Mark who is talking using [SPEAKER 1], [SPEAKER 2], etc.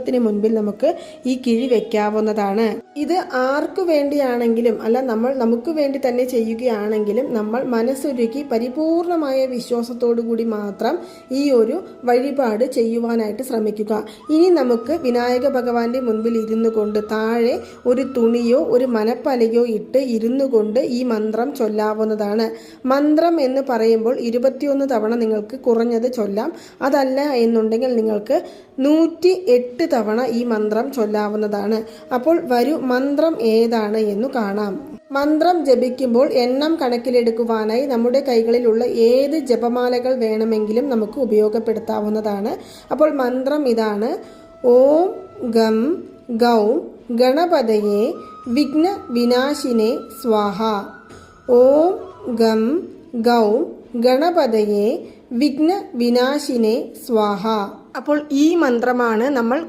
[SPEAKER 1] ദൈവത്തിന് മുൻപിൽ നമുക്ക് ഈ കിഴി വെക്കാവുന്നതാണ്. ഇത് ആർക്കു വേണ്ടിയാണെങ്കിലും അല്ല, നമുക്ക് വേണ്ടി തന്നെ ചെയ്യുകയാണെങ്കിലും നമ്മൾ മനസ്സൊരുക്കി പരിപൂർണമായ വിശ്വാസത്തോടു കൂടി മാത്രം ഈ ഒരു വഴിപാട് ചെയ്യുവാനായിട്ട് ശ്രമിക്കുക. ഇനി നമുക്ക് വിനായക ഭഗവാന്റെ മുൻപിൽ ഇരുന്നു കൊണ്ട് താഴെ ഒരു തുണിയോ ഒരു മനപ്പലകയോ ഇട്ട് ഇരുന്നു കൊണ്ട് ഈ മന്ത്രം ചൊല്ലാവുന്നതാണ്. മന്ത്രം എന്ന് പറയുമ്പോൾ 21 തവണ നിങ്ങൾക്ക് കുറഞ്ഞത് ചൊല്ലാം. അതല്ല എന്നുണ്ടെങ്കിൽ നിങ്ങൾക്ക് 108 തവണ ഈ മന്ത്രം ചൊല്ലാവുന്നതാണ്. അപ്പോൾ വരൂ മന്ത്രം ഏതാണ് എന്ന് കാണാം. മന്ത്രം ജപിക്കുമ്പോൾ എണ്ണം കണക്കിലെടുക്കുവാനായി നമ്മുടെ കൈകളിലുള്ള ഏത് ജപമാലകൾ വേണമെങ്കിലും നമുക്ക് ഉപയോഗപ്പെടുത്താവുന്നതാണ്. അപ്പോൾ മന്ത്രം ഇതാണ്: ഓം ഗം ഗൗം ഗണപതയേ വിഘ്ന വിനാശിനേ സ്വാഹ. ഓം ഗം ഗൗം ഗണപതയേ വിഘ്ന വിനാശിനേ സ്വാഹ. അപ്പോൾ ഈ മന്ത്രമാണ് നമ്മൾ